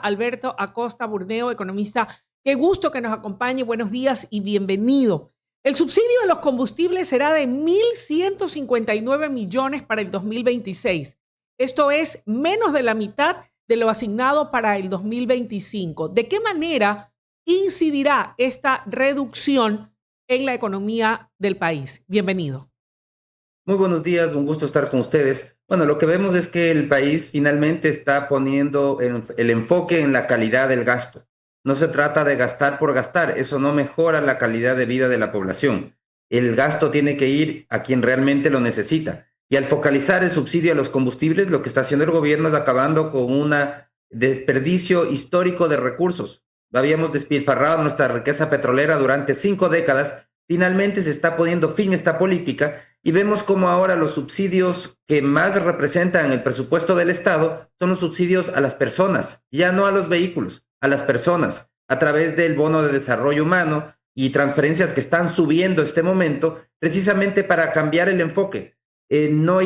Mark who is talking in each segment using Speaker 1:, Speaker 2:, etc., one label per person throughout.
Speaker 1: Alberto Acosta Burneo, economista. Qué gusto que nos acompañe. Buenos días y bienvenido. El subsidio a los combustibles será de 1.159 millones para el 2026. Esto es menos de la mitad de lo asignado para el 2025. ¿De qué manera incidirá esta reducción en la economía del país? Bienvenido.
Speaker 2: Muy buenos días, un gusto estar con ustedes. Bueno, lo que vemos es que el país finalmente está poniendo el enfoque en la calidad del gasto. No se trata de gastar por gastar, eso no mejora la calidad de vida de la población. El gasto tiene que ir a quien realmente lo necesita. Y al focalizar el subsidio a los combustibles, lo que está haciendo el gobierno es acabando con un desperdicio histórico de recursos. Habíamos despilfarrado nuestra riqueza petrolera durante 5 décadas. Finalmente se está poniendo fin a esta política y vemos como ahora los subsidios que más representan el presupuesto del Estado son los subsidios a las personas, ya no a los vehículos, a las personas, a través del bono de desarrollo humano y transferencias que están subiendo este momento, precisamente para cambiar el enfoque, no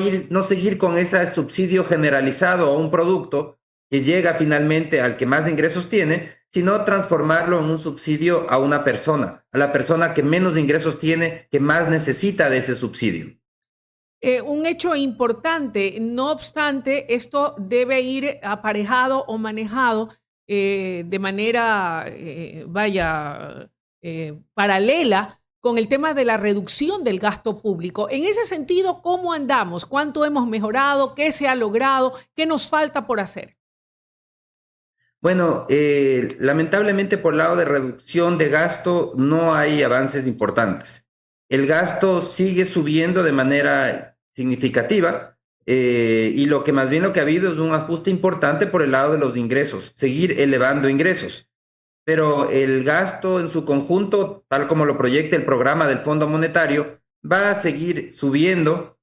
Speaker 2: seguir con ese subsidio generalizado a un producto que llega finalmente al que más ingresos tiene, sino transformarlo en un subsidio a una persona, a la persona que menos ingresos tiene, que más necesita de ese subsidio.
Speaker 1: Un hecho importante, no obstante, esto debe ir aparejado o manejado de manera, paralela con el tema de la reducción del gasto público. En ese sentido, ¿cómo andamos? ¿Cuánto hemos mejorado? ¿Qué se ha logrado? ¿Qué nos falta por hacer?
Speaker 2: Bueno, lamentablemente por el lado de reducción de gasto no hay avances importantes. El gasto sigue subiendo de manera significativa y lo que más bien lo que ha habido es un ajuste importante por el lado de los ingresos, seguir elevando ingresos. Pero el gasto en su conjunto, tal como lo proyecta el programa del Fondo Monetario, va a seguir subiendo,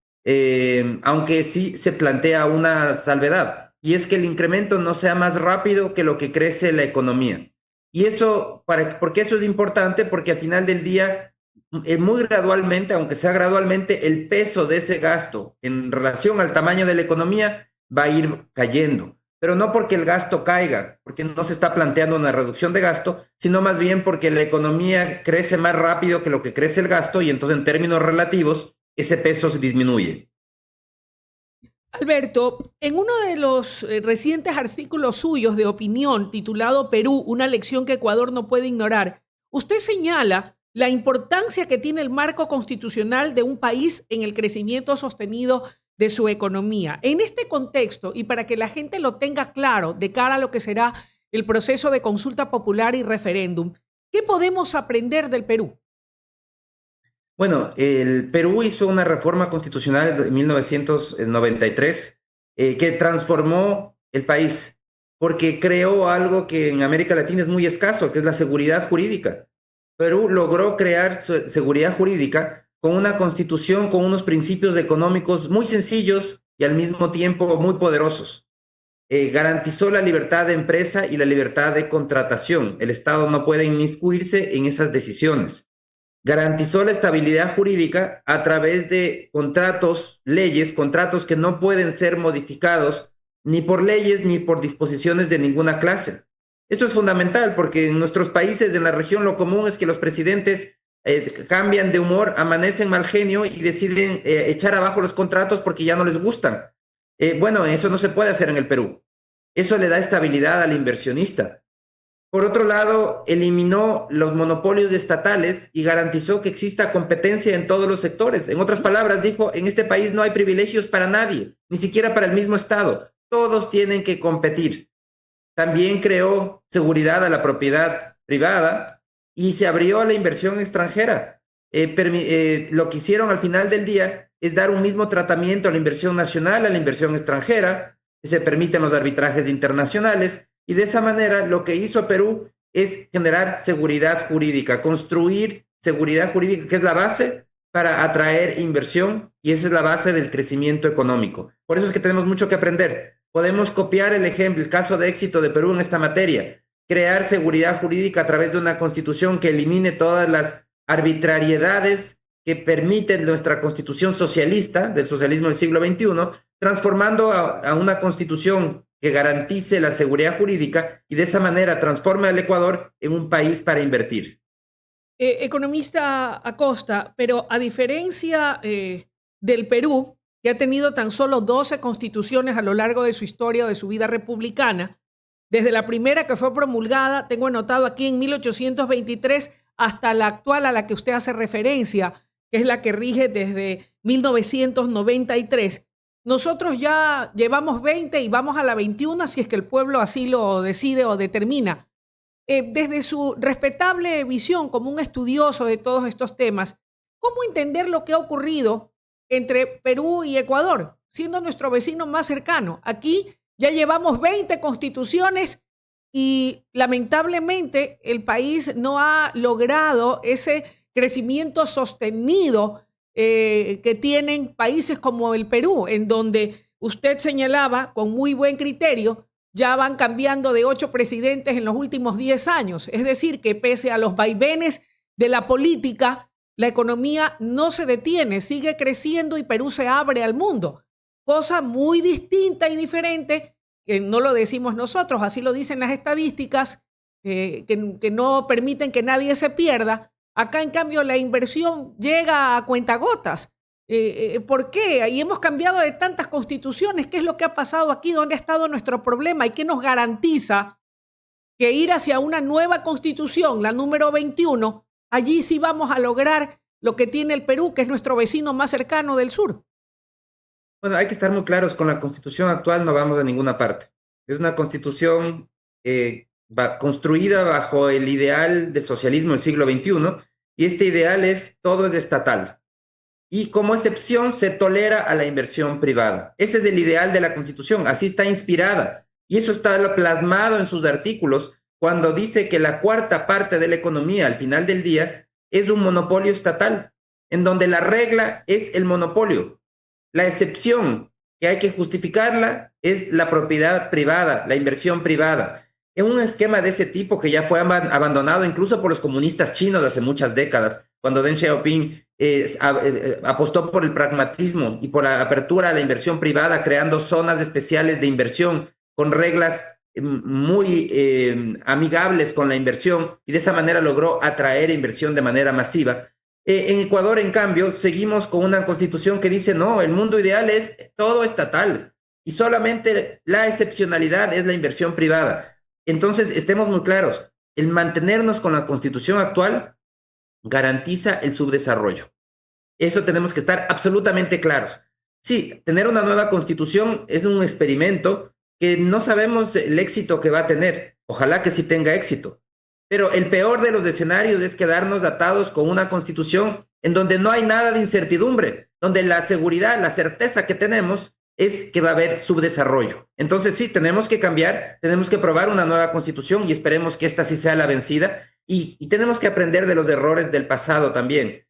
Speaker 2: aunque sí se plantea una salvedad, y es que el incremento no sea más rápido que lo que crece la economía. Y eso, porque eso es importante, porque al final del día, muy gradualmente, aunque sea gradualmente, el peso de ese gasto en relación al tamaño de la economía va a ir cayendo, pero no porque el gasto caiga, porque no se está planteando una reducción de gasto, sino más bien porque la economía crece más rápido que lo que crece el gasto y entonces en términos relativos ese peso se disminuye.
Speaker 1: Alberto, en uno de los recientes artículos suyos de opinión titulado Perú, una lección que Ecuador no puede ignorar, usted señala la importancia que tiene el marco constitucional de un país en el crecimiento sostenido de su economía. En este contexto, y para que la gente lo tenga claro de cara a lo que será el proceso de consulta popular y referéndum, ¿qué podemos aprender del Perú?
Speaker 2: Bueno, el Perú hizo una reforma constitucional de 1993 que transformó el país porque creó algo que en América Latina es muy escaso, que es la seguridad jurídica. Perú logró crear seguridad jurídica con una constitución, con unos principios económicos muy sencillos y al mismo tiempo muy poderosos. Garantizó la libertad de empresa y la libertad de contratación. El Estado no puede inmiscuirse en esas decisiones. Garantizó la estabilidad jurídica a través de contratos, leyes, contratos que no pueden ser modificados ni por leyes ni por disposiciones de ninguna clase. Esto es fundamental porque en nuestros países, en la región, lo común es que los presidentes cambian de humor, amanecen mal genio y deciden echar abajo los contratos porque ya no les gustan. Bueno, eso no se puede hacer en el Perú. Eso le da estabilidad al inversionista. Por otro lado, eliminó los monopolios estatales y garantizó que exista competencia en todos los sectores. En otras palabras, dijo, en este país no hay privilegios para nadie, ni siquiera para el mismo Estado. Todos tienen que competir. También creó seguridad a la propiedad privada y se abrió a la inversión extranjera. Lo que hicieron al final del día es dar un mismo tratamiento a la inversión nacional, a la inversión extranjera, se permiten los arbitrajes internacionales y de esa manera lo que hizo Perú es generar seguridad jurídica, construir seguridad jurídica, que es la base para atraer inversión y esa es la base del crecimiento económico. Por eso es que tenemos mucho que aprender. Podemos copiar el ejemplo, el caso de éxito de Perú en esta materia, crear seguridad jurídica a través de una constitución que elimine todas las arbitrariedades que permiten nuestra constitución socialista, del socialismo del siglo XXI, transformando a una constitución que garantice la seguridad jurídica y de esa manera transforme al Ecuador en un país para invertir.
Speaker 1: Economista Acosta, pero a diferencia del Perú, que ha tenido tan solo 12 constituciones a lo largo de su historia o de su vida republicana, desde la primera que fue promulgada, tengo anotado aquí en 1823, hasta la actual a la que usted hace referencia, que es la que rige desde 1993. Nosotros ya llevamos 20 y vamos a la 21 si es que el pueblo así lo decide o determina. Desde su respetable visión como un estudioso de todos estos temas, ¿cómo entender lo que ha ocurrido entre Perú y Ecuador, siendo nuestro vecino más cercano? Aquí ya llevamos 20 constituciones y lamentablemente el país no ha logrado ese crecimiento sostenido que tienen países como el Perú, en donde usted señalaba con muy buen criterio, ya van cambiando de 8 presidentes en los últimos 10 años. Es decir, que pese a los vaivenes de la política, la economía no se detiene, sigue creciendo y Perú se abre al mundo. Cosa muy distinta y diferente, que no lo decimos nosotros, así lo dicen las estadísticas, que no permiten que nadie se pierda. Acá, en cambio, la inversión llega a cuentagotas. ¿Por qué? Y hemos cambiado de tantas constituciones. ¿Qué es lo que ha pasado aquí? ¿Dónde ha estado nuestro problema? ¿Y qué nos garantiza que ir hacia una nueva constitución, la número 21, allí sí vamos a lograr lo que tiene el Perú, que es nuestro vecino más cercano del sur?
Speaker 2: Bueno, hay que estar muy claros, con la constitución actual no vamos a ninguna parte. Es una constitución construida bajo el ideal del socialismo del siglo XXI, y este ideal es todo es estatal. Y como excepción se tolera a la inversión privada. Ese es el ideal de la Constitución, así está inspirada. Y eso está plasmado en sus artículos cuando dice que la cuarta parte de la economía al final del día es un monopolio estatal, en donde la regla es el monopolio. La excepción que hay que justificarla es la propiedad privada, la inversión privada. En un esquema de ese tipo que ya fue abandonado incluso por los comunistas chinos hace muchas décadas, cuando Deng Xiaoping apostó por el pragmatismo y por la apertura a la inversión privada, creando zonas especiales de inversión con reglas muy amigables con la inversión, y de esa manera logró atraer inversión de manera masiva. En Ecuador, en cambio, seguimos con una constitución que dice, no, el mundo ideal es todo estatal y solamente la excepcionalidad es la inversión privada. Entonces, estemos muy claros, el mantenernos con la constitución actual garantiza el subdesarrollo. Eso tenemos que estar absolutamente claros. Sí, tener una nueva constitución es un experimento que no sabemos el éxito que va a tener. Ojalá que sí tenga éxito. Pero el peor de los escenarios es quedarnos atados con una constitución en donde no hay nada de incertidumbre, donde la seguridad, la certeza que tenemos es que va a haber subdesarrollo. Entonces sí, tenemos que cambiar, tenemos que probar una nueva constitución y esperemos que esta sí sea la vencida, y tenemos que aprender de los errores del pasado también.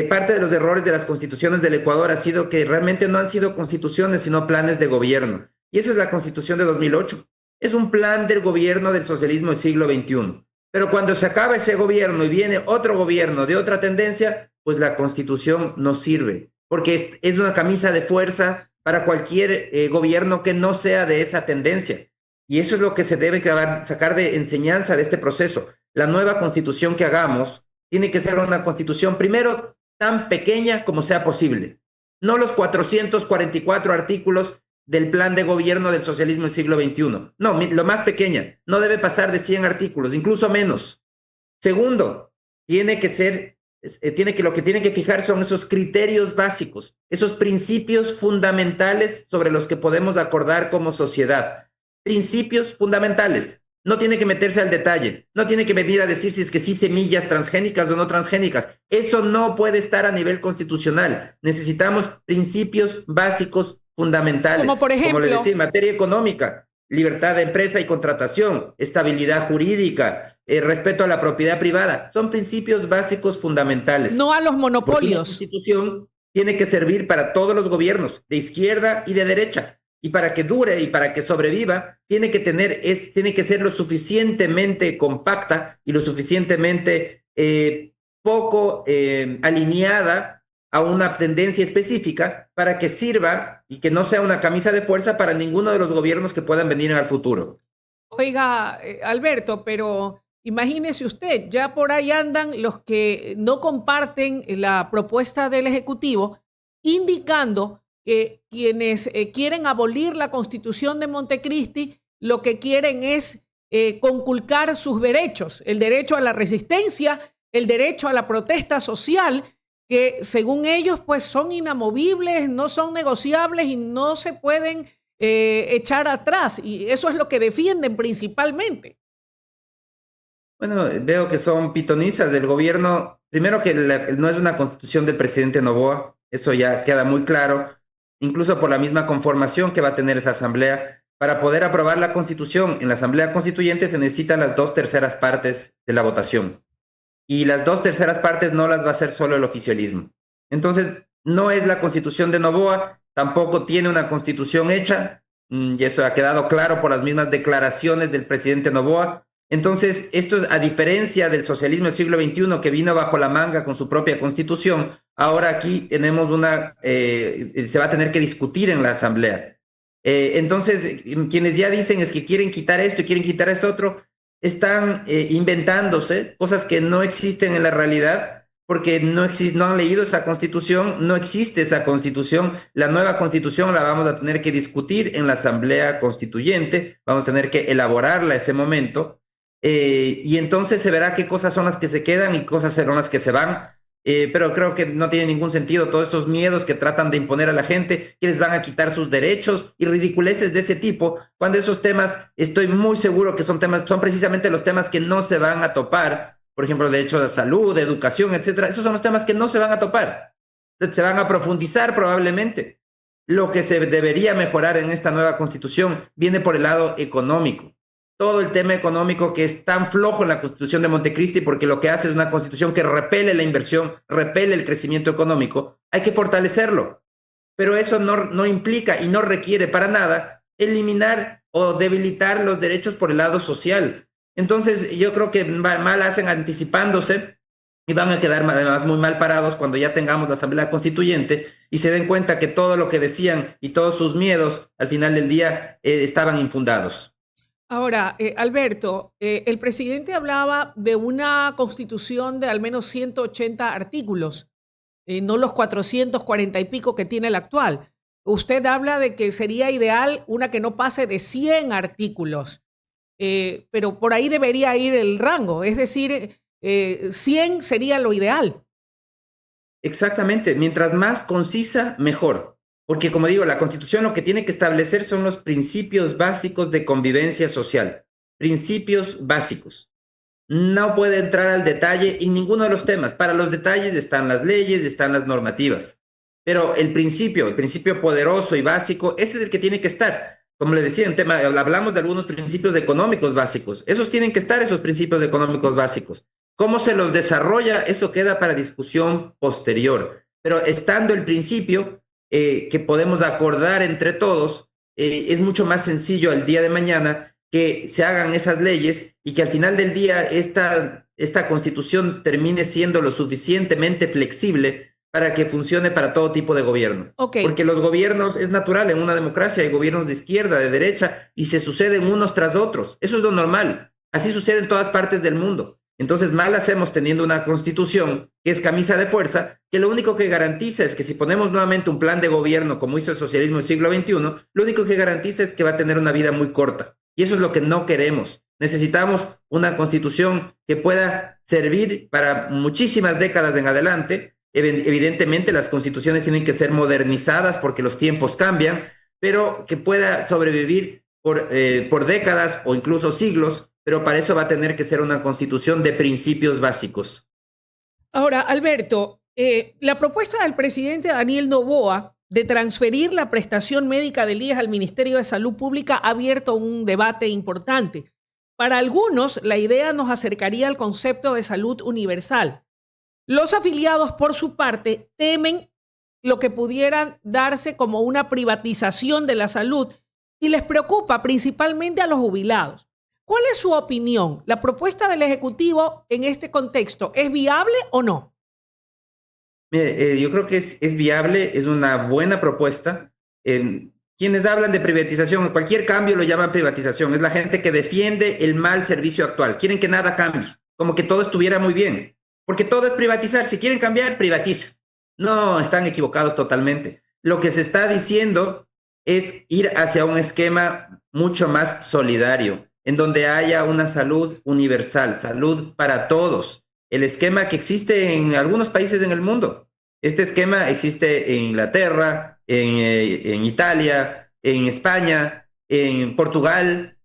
Speaker 2: Parte de los errores de las constituciones del Ecuador ha sido que realmente no han sido constituciones, sino planes de gobierno. Y esa es la constitución de 2008. Es un plan del gobierno del socialismo del siglo XXI. Pero cuando se acaba ese gobierno y viene otro gobierno de otra tendencia, pues la constitución no sirve, porque es una camisa de fuerza para cualquier gobierno que no sea de esa tendencia. Y eso es lo que se debe sacar de enseñanza de este proceso. La nueva constitución que hagamos tiene que ser una constitución, primero, tan pequeña como sea posible. No los 444 artículos del plan de gobierno del socialismo del siglo XXI. No, lo más pequeña. No debe pasar de 100 artículos, incluso menos. Segundo, lo que tiene que fijar son esos criterios básicos, esos principios fundamentales sobre los que podemos acordar como sociedad. Principios fundamentales. No tiene que meterse al detalle, no tiene que venir a decir si es que sí semillas transgénicas o no transgénicas. Eso no puede estar a nivel constitucional. Necesitamos principios básicos fundamentales.
Speaker 1: Como por ejemplo,
Speaker 2: como les decía, en materia económica, libertad de empresa y contratación, estabilidad jurídica, respeto a la propiedad privada. Son principios básicos fundamentales.
Speaker 1: No a los monopolios.
Speaker 2: Porque la Constitución tiene que servir para todos los gobiernos, de izquierda y de derecha. Y para que dure y para que sobreviva, tiene que ser lo suficientemente compacta y lo suficientemente poco alineada a una tendencia específica para que sirva y que no sea una camisa de fuerza para ninguno de los gobiernos que puedan venir en el futuro.
Speaker 1: Oiga, Alberto, pero imagínese usted, ya por ahí andan los que no comparten la propuesta del Ejecutivo, indicando que quienes quieren abolir la Constitución de Montecristi, lo que quieren es conculcar sus derechos, el derecho a la resistencia, el derecho a la protesta social, que según ellos pues son inamovibles, no son negociables y no se pueden echar atrás. Y eso es lo que defienden principalmente.
Speaker 2: Bueno, veo que son pitonizas del gobierno. Primero que no es una constitución del presidente Noboa, eso ya queda muy claro, incluso por la misma conformación que va a tener esa asamblea. Para poder aprobar la constitución en la asamblea constituyente se necesitan las 2/3 partes de la votación. Y las 2/3 partes no las va a hacer solo el oficialismo. Entonces, no es la constitución de Noboa, tampoco tiene una constitución hecha, y eso ha quedado claro por las mismas declaraciones del presidente Noboa. Entonces, esto es, a diferencia del socialismo del siglo XXI que vino bajo la manga con su propia constitución, ahora aquí tenemos se va a tener que discutir en la asamblea. Entonces, quienes ya dicen es que quieren quitar esto y quieren quitar esto otro, están inventándose cosas que no existen en la realidad porque no han leído esa constitución, no existe esa constitución. La nueva constitución la vamos a tener que discutir en la asamblea constituyente, vamos a tener que elaborarla ese momento, y entonces se verá qué cosas son las que se quedan y cosas son las que se van. Pero creo que no tiene ningún sentido todos estos miedos que tratan de imponer a la gente, que les van a quitar sus derechos y ridiculeces de ese tipo, cuando esos temas, estoy muy seguro que son temas, son precisamente los temas que no se van a topar, por ejemplo, de hecho de salud, de educación, etcétera. Esos son los temas que no se van a topar, se van a profundizar probablemente. Lo que se debería mejorar en esta nueva constitución viene por el lado económico. Todo el tema económico que es tan flojo en la Constitución de Montecristi, porque lo que hace es una constitución que repele la inversión, repele el crecimiento económico, hay que fortalecerlo. Pero eso no implica y no requiere para nada eliminar o debilitar los derechos por el lado social. Entonces, yo creo que mal hacen anticipándose y van a quedar además muy mal parados cuando ya tengamos la Asamblea Constituyente y se den cuenta que todo lo que decían y todos sus miedos al final del día estaban infundados.
Speaker 1: Ahora, Alberto, el presidente hablaba de una constitución de al menos 180 artículos, no los 440 y pico que tiene la actual. Usted habla de que sería ideal una que no pase de 100 artículos, pero por ahí debería ir el rango, es decir, 100 sería lo ideal.
Speaker 2: Exactamente, mientras más concisa, mejor. Porque como digo, la Constitución lo que tiene que establecer son los principios básicos de convivencia social. Principios básicos. No puede entrar al detalle en ninguno de los temas. Para los detalles están las leyes, están las normativas. Pero el principio poderoso y básico, ese es el que tiene que estar. Como le decía, hablamos de algunos principios económicos básicos. Esos tienen que estar, esos principios económicos básicos. ¿Cómo se los desarrolla? Eso queda para discusión posterior. Pero estando el principio que podemos acordar entre todos, es mucho más sencillo el día de mañana que se hagan esas leyes y que al final del día esta constitución termine siendo lo suficientemente flexible para que funcione para todo tipo de gobierno.
Speaker 1: Ok.
Speaker 2: Porque los gobiernos, es natural, en una democracia hay gobiernos de izquierda, de derecha, y se suceden unos tras otros. Eso es lo normal. Así sucede en todas partes del mundo. Entonces, mal hacemos teniendo una constitución que es camisa de fuerza, que lo único que garantiza es que si ponemos nuevamente un plan de gobierno como hizo el socialismo del siglo XXI, lo único que garantiza es que va a tener una vida muy corta. Y eso es lo que no queremos. Necesitamos una constitución que pueda servir para muchísimas décadas en adelante. Evidentemente, las constituciones tienen que ser modernizadas porque los tiempos cambian, pero que pueda sobrevivir por décadas o incluso siglos, pero para eso va a tener que ser una constitución de principios básicos.
Speaker 1: Ahora, Alberto, la propuesta del presidente Daniel Noboa de transferir la prestación médica del IES al Ministerio de Salud Pública ha abierto un debate importante. Para algunos, la idea nos acercaría al concepto de salud universal. Los afiliados, por su parte, temen lo que pudiera darse como una privatización de la salud y les preocupa principalmente a los jubilados. ¿Cuál es su opinión? ¿La propuesta del Ejecutivo en este contexto es viable o no?
Speaker 2: Mire, yo creo que es viable, es una buena propuesta. Quienes hablan de privatización, cualquier cambio lo llaman privatización. Es la gente que defiende el mal servicio actual. Quieren que nada cambie, como que todo estuviera muy bien. Porque todo es privatizar. Si quieren cambiar, privatiza. No, están equivocados totalmente. Lo que se está diciendo es ir hacia un esquema mucho más solidario, en donde haya una salud universal, salud para todos. El esquema que existe en algunos países en el mundo. Este esquema existe en Inglaterra, en Italia, en España, en Portugal,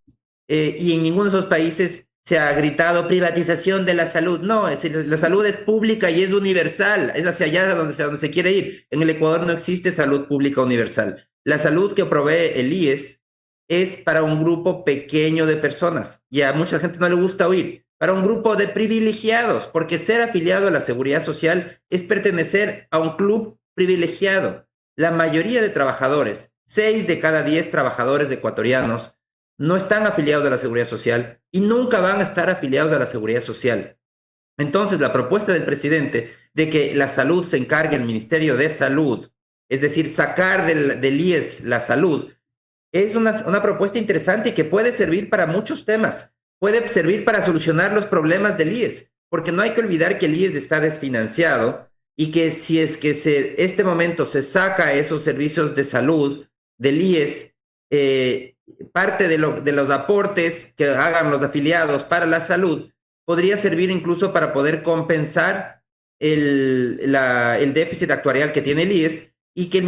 Speaker 2: y en ninguno de esos países se ha gritado privatización de la salud. No, la salud es pública y es universal, es hacia allá donde se quiere ir. En el Ecuador no existe salud pública universal. La salud que provee el IES es para un grupo pequeño de personas y a mucha gente no le gusta oír, para un grupo de privilegiados, porque ser afiliado a la seguridad social es pertenecer a un club privilegiado. La mayoría de trabajadores, 6 de cada 10 trabajadores ecuatorianos, no están afiliados a la seguridad social y nunca van a estar afiliados a la seguridad social. Entonces, la propuesta del presidente de que la salud se encargue el Ministerio de Salud, es decir, sacar del IES la salud, es una propuesta interesante y que puede servir para muchos temas. Puede servir para solucionar los problemas del IES, porque no hay que olvidar que el IES está desfinanciado y que si es que este momento se saca esos servicios de salud del IES, parte de los aportes que hagan los afiliados para la salud podría servir incluso para poder compensar el déficit actuarial que tiene el IES y que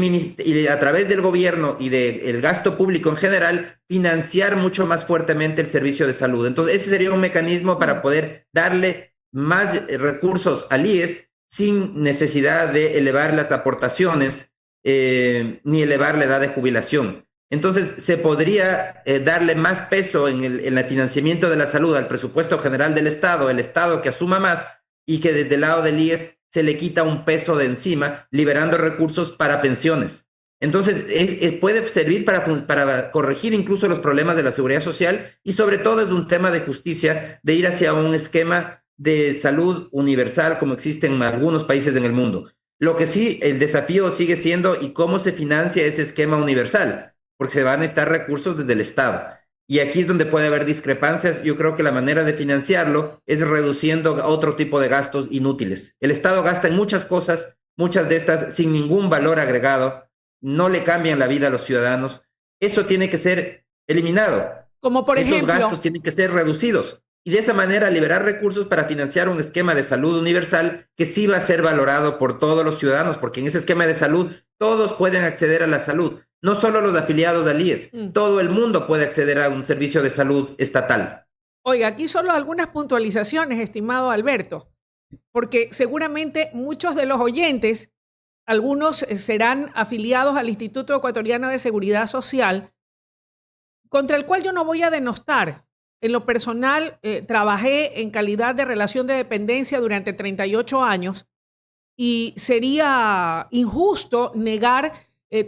Speaker 2: y a través del gobierno y del gasto público en general, financiar mucho más fuertemente el servicio de salud. Entonces, ese sería un mecanismo para poder darle más recursos al IES sin necesidad de elevar las aportaciones ni elevar la edad de jubilación. Entonces, se podría darle más peso en el financiamiento de la salud al presupuesto general del Estado, el Estado que asuma más y que desde el lado del IES se le quita un peso de encima, liberando recursos para pensiones. Entonces, puede servir para corregir incluso los problemas de la seguridad social y sobre todo es un tema de justicia, de ir hacia un esquema de salud universal como existe en algunos países en el mundo. Lo que sí, el desafío sigue siendo y cómo se financia ese esquema universal, porque se van a necesitar recursos desde el Estado. Y aquí es donde puede haber discrepancias. Yo creo que la manera de financiarlo es reduciendo otro tipo de gastos inútiles. El Estado gasta en muchas cosas, muchas de estas sin ningún valor agregado, no le cambian la vida a los ciudadanos. Eso tiene que ser eliminado.
Speaker 1: Como por
Speaker 2: Esos
Speaker 1: ejemplo,
Speaker 2: gastos tienen que ser reducidos. Y de esa manera liberar recursos para financiar un esquema de salud universal que sí va a ser valorado por todos los ciudadanos, porque en ese esquema de salud todos pueden acceder a la salud. No solo los afiliados al IES, todo el mundo puede acceder a un servicio de salud estatal.
Speaker 1: Oiga, aquí solo algunas puntualizaciones, estimado Alberto, porque seguramente muchos de los oyentes, algunos serán afiliados al Instituto Ecuatoriano de Seguridad Social, contra el cual yo no voy a denostar. En lo personal, trabajé en calidad de relación de dependencia durante 38 años y sería injusto negar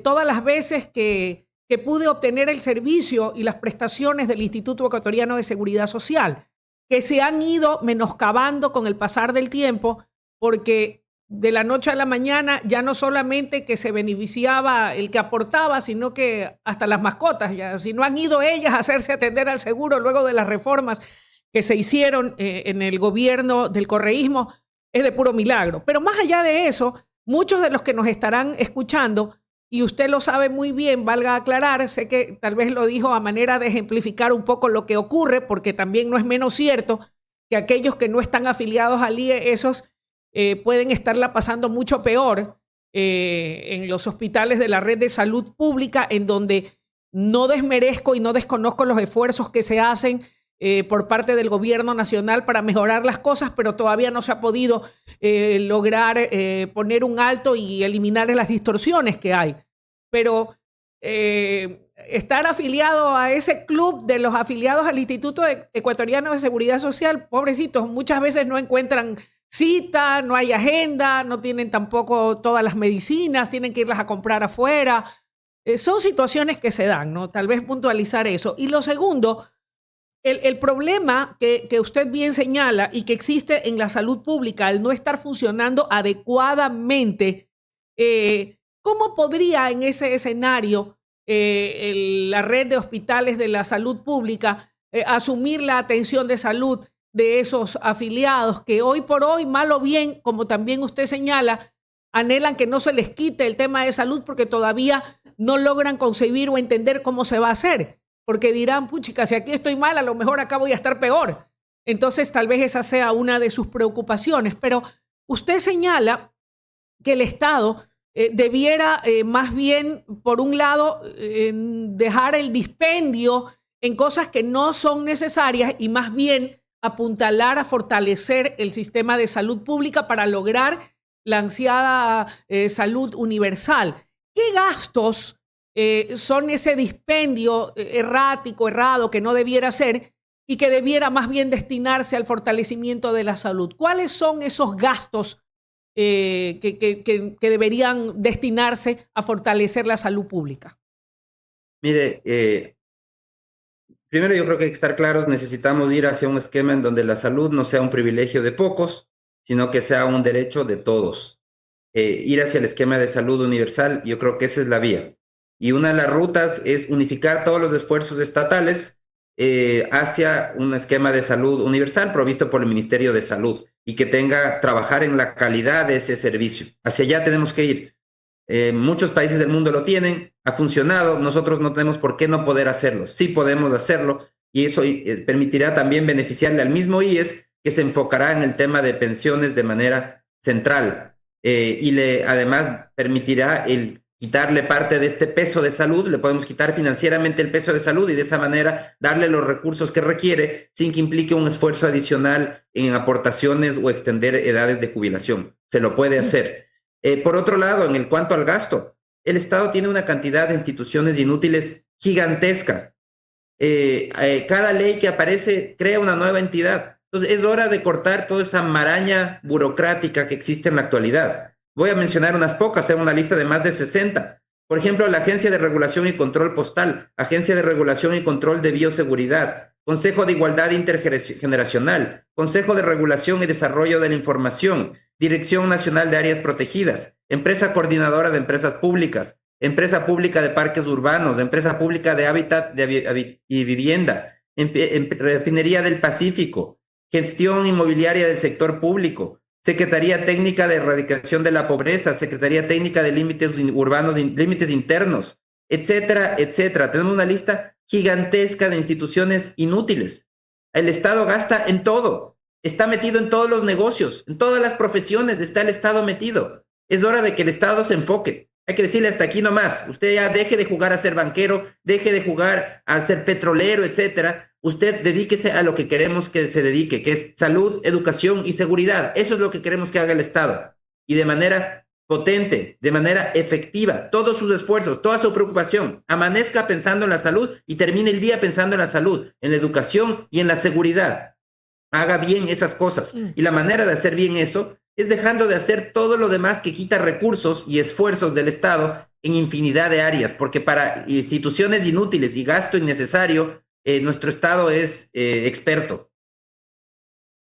Speaker 1: todas las veces que pude obtener el servicio y las prestaciones del Instituto Ecuatoriano de Seguridad Social, que se han ido menoscabando con el pasar del tiempo, porque de la noche a la mañana ya no solamente que se beneficiaba el que aportaba, sino que hasta las mascotas, ya, si no han ido ellas a hacerse atender al seguro luego de las reformas que se hicieron en el gobierno del correísmo, es de puro milagro. Pero más allá de eso, muchos de los que nos estarán escuchando, y usted lo sabe muy bien, valga aclarar, sé que tal vez lo dijo a manera de ejemplificar un poco lo que ocurre, porque también no es menos cierto que aquellos que no están afiliados al IE, esos pueden estarla pasando mucho peor en los hospitales de la red de salud pública, en donde no desmerezco y no desconozco los esfuerzos que se hacen por parte del gobierno nacional para mejorar las cosas, pero todavía no se ha podido lograr poner un alto y eliminar las distorsiones que hay. Pero estar afiliado a ese club de los afiliados al Instituto Ecuatoriano de Seguridad Social, pobrecitos, muchas veces no encuentran cita, no hay agenda, no tienen tampoco todas las medicinas, tienen que irlas a comprar afuera. Son situaciones que se dan, ¿no? Tal vez puntualizar eso. Y lo segundo, El problema que usted bien señala y que existe en la salud pública al no estar funcionando adecuadamente, ¿cómo podría en ese escenario la red de hospitales de la salud pública asumir la atención de salud de esos afiliados que hoy por hoy, mal o bien, como también usted señala, anhelan que no se les quite el tema de salud porque todavía no logran concebir o entender cómo se va a hacer? Porque dirán, puchica, si aquí estoy mal, a lo mejor acá voy a estar peor. Entonces, tal vez esa sea una de sus preocupaciones. Pero usted señala que el Estado debiera más bien, por un lado, dejar el dispendio en cosas que no son necesarias y más bien apuntalar a fortalecer el sistema de salud pública para lograr la ansiada salud universal. ¿Qué gastos son ese dispendio errático, errado, que no debiera ser y que debiera más bien destinarse al fortalecimiento de la salud? ¿Cuáles son esos gastos que deberían destinarse a fortalecer la salud pública?
Speaker 2: Mire, primero yo creo que hay que estar claros, necesitamos ir hacia un esquema en donde la salud no sea un privilegio de pocos, sino que sea un derecho de todos. Ir hacia el esquema de salud universal, yo creo que esa es la vía. Y una de las rutas es unificar todos los esfuerzos estatales hacia un esquema de salud universal provisto por el Ministerio de Salud y que trabajar en la calidad de ese servicio. Hacia allá tenemos que ir. Muchos países del mundo lo tienen, ha funcionado, nosotros no tenemos por qué no poder hacerlo. Sí podemos hacerlo y eso permitirá también beneficiarle al mismo IES que se enfocará en el tema de pensiones de manera central además permitirá quitarle parte de este peso de salud, le podemos quitar financieramente el peso de salud y de esa manera darle los recursos que requiere sin que implique un esfuerzo adicional en aportaciones o extender edades de jubilación. Se lo puede hacer. Por otro lado, en cuanto al gasto, el Estado tiene una cantidad de instituciones inútiles gigantesca. Cada ley que aparece crea una nueva entidad. Entonces es hora de cortar toda esa maraña burocrática que existe en la actualidad. Voy a mencionar unas pocas, hacer una lista de más de 60. Por ejemplo, la Agencia de Regulación y Control Postal, Agencia de Regulación y Control de Bioseguridad, Consejo de Igualdad Intergeneracional, Consejo de Regulación y Desarrollo de la Información, Dirección Nacional de Áreas Protegidas, Empresa Coordinadora de Empresas Públicas, Empresa Pública de Parques Urbanos, Empresa Pública de Hábitat y Vivienda, Refinería del Pacífico, Gestión Inmobiliaria del Sector Público, Secretaría Técnica de Erradicación de la Pobreza, Secretaría Técnica de Límites Urbanos, Límites Internos, etcétera, etcétera. Tenemos una lista gigantesca de instituciones inútiles. El Estado gasta en todo, está metido en todos los negocios, en todas las profesiones está el Estado metido. Es hora de que el Estado se enfoque. Hay que decirle hasta aquí nomás. Usted ya deje de jugar a ser banquero, deje de jugar a ser petrolero, etcétera. Usted dedíquese a lo que queremos que se dedique, que es salud, educación y seguridad. Eso es lo que queremos que haga el Estado. Y de manera potente, de manera efectiva, todos sus esfuerzos, toda su preocupación, amanezca pensando en la salud y termine el día pensando en la salud, en la educación y en la seguridad. Haga bien esas cosas. Y la manera de hacer bien eso es dejando de hacer todo lo demás que quita recursos y esfuerzos del Estado en infinidad de áreas, porque para instituciones inútiles y gasto innecesario, nuestro Estado es experto.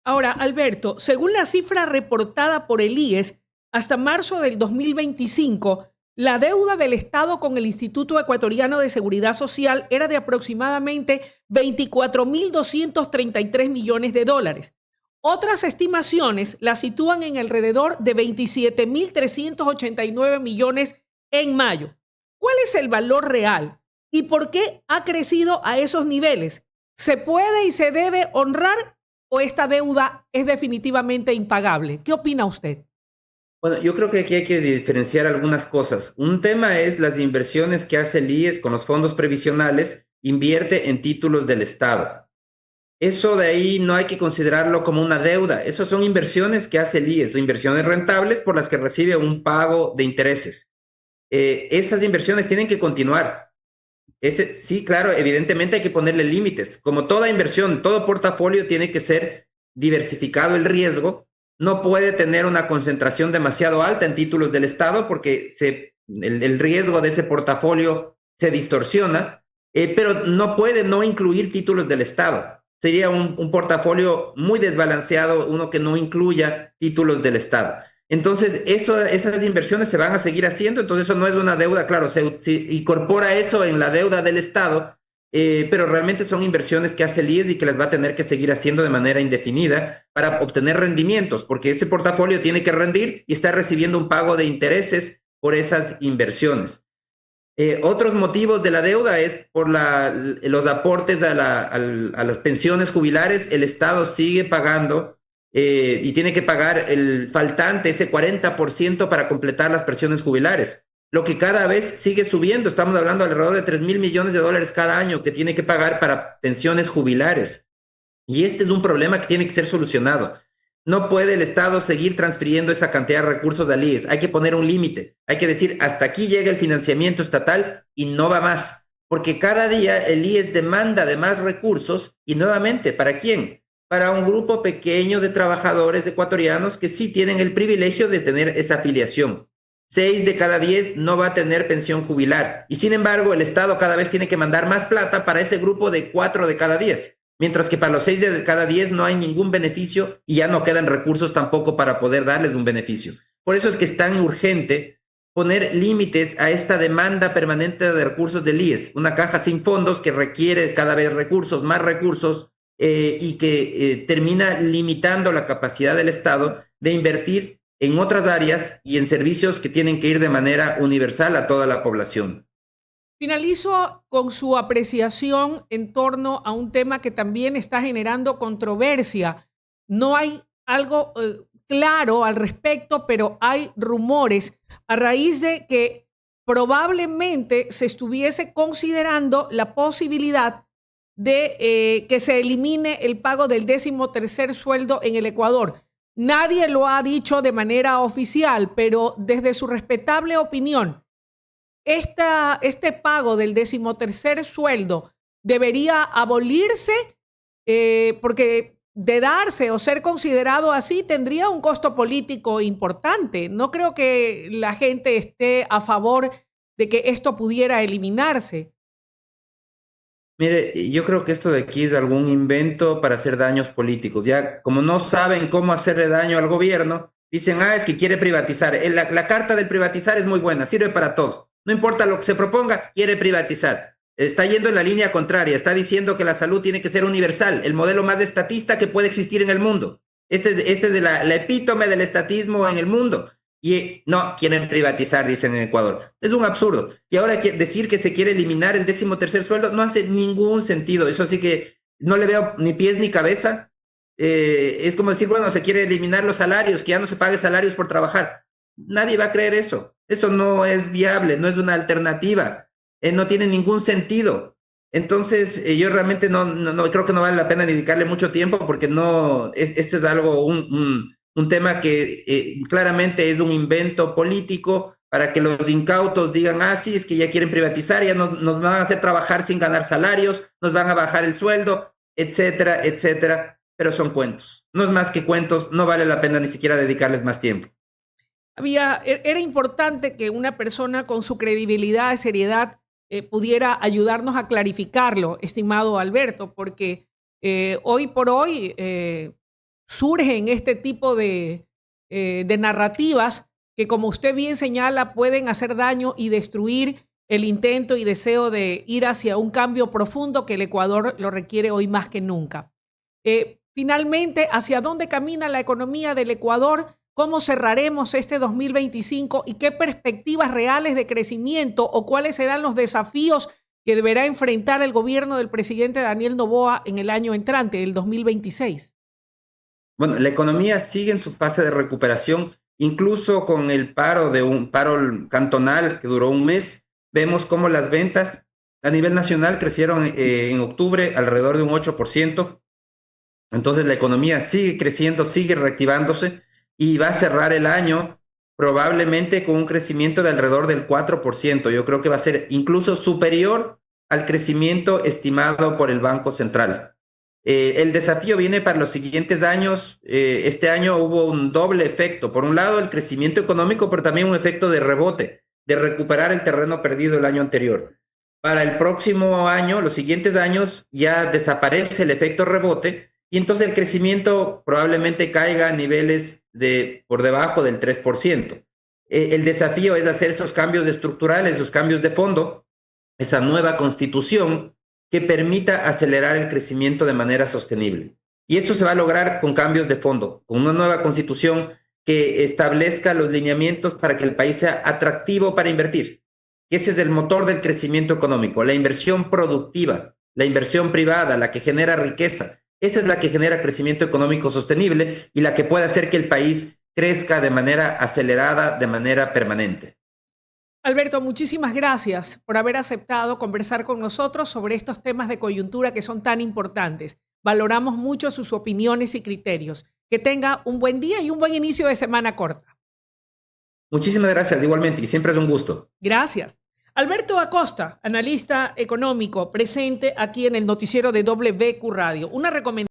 Speaker 1: Ahora, Alberto, según la cifra reportada por el IES, hasta marzo del 2025, la deuda del Estado con el Instituto Ecuatoriano de Seguridad Social era de aproximadamente 24.233 millones de dólares. Otras estimaciones la sitúan en alrededor de 27.389 millones en mayo. ¿Cuál es el valor real y por qué ha crecido a esos niveles? ¿Se puede y se debe honrar o esta deuda es definitivamente impagable? ¿Qué opina usted?
Speaker 2: Bueno, yo creo que aquí hay que diferenciar algunas cosas. Un tema es las inversiones que hace el IES con los fondos previsionales, invierte en títulos del Estado. Eso de ahí no hay que considerarlo como una deuda. Esas son inversiones que hace el IES, son inversiones rentables por las que recibe un pago de intereses. Esas inversiones tienen que continuar. Sí, claro, evidentemente hay que ponerle límites. Como toda inversión, todo portafolio tiene que ser diversificado el riesgo. No puede tener una concentración demasiado alta en títulos del Estado porque el riesgo de ese portafolio se distorsiona. pero no puede no incluir títulos del Estado. Sería un portafolio muy desbalanceado, uno que no incluya títulos del Estado. Entonces, esas inversiones se van a seguir haciendo, entonces eso no es una deuda, claro, se incorpora eso en la deuda del Estado, pero realmente son inversiones que hace el IES y que las va a tener que seguir haciendo de manera indefinida para obtener rendimientos, porque ese portafolio tiene que rendir y está recibiendo un pago de intereses por esas inversiones. Otros motivos de la deuda es por los aportes a las pensiones jubilares. El Estado sigue pagando y tiene que pagar el faltante, ese 40% para completar las pensiones jubilares, lo que cada vez sigue subiendo. Estamos hablando de alrededor de 3.000 millones de dólares cada año que tiene que pagar para pensiones jubilares. Y este es un problema que tiene que ser solucionado. No puede el Estado seguir transfiriendo esa cantidad de recursos al IES. Hay que poner un límite. Hay que decir, hasta aquí llega el financiamiento estatal y no va más. Porque cada día el IES demanda de más recursos y nuevamente, ¿para quién? Para un grupo pequeño de trabajadores ecuatorianos que sí tienen el privilegio de tener esa afiliación. 6 de cada 10 no va a tener pensión jubilar. Y sin embargo, el Estado cada vez tiene que mandar más plata para ese grupo de 4 de cada 10. Mientras que para los 6 de cada 10 no hay ningún beneficio y ya no quedan recursos tampoco para poder darles un beneficio. Por eso es que es tan urgente poner límites a esta demanda permanente de recursos del IES, una caja sin fondos que requiere cada vez recursos, más recursos, y que termina limitando la capacidad del Estado de invertir en otras áreas y en servicios que tienen que ir de manera universal a toda la población.
Speaker 1: Finalizo con su apreciación en torno a un tema que también está generando controversia. No hay algo claro al respecto, pero hay rumores a raíz de que probablemente se estuviese considerando la posibilidad de que se elimine el pago del 13º sueldo en el Ecuador. Nadie lo ha dicho de manera oficial, pero desde su respetable opinión, este pago del 13º sueldo debería abolirse, porque de darse o ser considerado así tendría un costo político importante. No creo que la gente esté a favor de que esto pudiera eliminarse.
Speaker 2: Mire, yo creo que esto de aquí es algún invento para hacer daños políticos. Ya como no saben cómo hacerle daño al gobierno, dicen, es que quiere privatizar. La carta del privatizar es muy buena, sirve para todo. No importa lo que se proponga, quiere privatizar. Está yendo en la línea contraria, está diciendo que la salud tiene que ser universal, el modelo más estatista que puede existir en el mundo. Este es la epítome del estatismo en el mundo. Y no, quieren privatizar, dicen en Ecuador. Es un absurdo. Y ahora decir que se quiere eliminar el 13º sueldo no hace ningún sentido. Eso sí que no le veo ni pies ni cabeza. Es como decir, bueno, se quiere eliminar los salarios, que ya no se pague salarios por trabajar. Nadie va a creer eso. Eso no es viable, no es una alternativa. No tiene ningún sentido. Entonces, yo realmente no creo que no vale la pena dedicarle mucho tiempo porque no, este es algo, un tema que claramente es un invento político para que los incautos digan, sí, es que ya quieren privatizar, ya nos van a hacer trabajar sin ganar salarios, nos van a bajar el sueldo, etcétera, etcétera, pero son cuentos. No es más que cuentos, no vale la pena ni siquiera dedicarles más tiempo.
Speaker 1: Era importante que una persona con su credibilidad y seriedad pudiera ayudarnos a clarificarlo, estimado Alberto, porque hoy por hoy surgen este tipo de narrativas que, como usted bien señala, pueden hacer daño y destruir el intento y deseo de ir hacia un cambio profundo que el Ecuador lo requiere hoy más que nunca. Finalmente, ¿hacia dónde camina la economía del Ecuador? ¿Cómo cerraremos este 2025 y qué perspectivas reales de crecimiento o cuáles serán los desafíos que deberá enfrentar el gobierno del presidente Daniel Noboa en el año entrante, el 2026?
Speaker 2: Bueno, la economía sigue en su fase de recuperación, incluso con el un paro cantonal que duró un mes. Vemos cómo las ventas a nivel nacional crecieron en octubre alrededor de un 8%. Entonces la economía sigue creciendo, sigue reactivándose y va a cerrar el año probablemente con un crecimiento de alrededor del 4%. Yo creo que va a ser incluso superior al crecimiento estimado por el Banco Central. El desafío viene para los siguientes años. Este año hubo un doble efecto. Por un lado, el crecimiento económico, pero también un efecto de rebote, de recuperar el terreno perdido el año anterior. para el próximo año, los siguientes años, ya desaparece el efecto rebote y entonces el crecimiento probablemente caiga a niveles de por debajo del 3%. El desafío es hacer esos cambios estructurales, esos cambios de fondo, esa nueva constitución que permita acelerar el crecimiento de manera sostenible. Y eso se va a lograr con cambios de fondo, con una nueva constitución que establezca los lineamientos para que el país sea atractivo para invertir. Ese es el motor del crecimiento económico, la inversión productiva, la inversión privada, la que genera riqueza. Esa es la que genera crecimiento económico sostenible y la que puede hacer que el país crezca de manera acelerada, de manera permanente.
Speaker 1: Alberto, muchísimas gracias por haber aceptado conversar con nosotros sobre estos temas de coyuntura que son tan importantes. Valoramos mucho sus opiniones y criterios. Que tenga un buen día y un buen inicio de semana corta.
Speaker 2: Muchísimas gracias, igualmente, y siempre es un gusto.
Speaker 1: Gracias. Alberto Acosta, analista económico, presente aquí en el noticiero de WQ Radio. Una recomendación.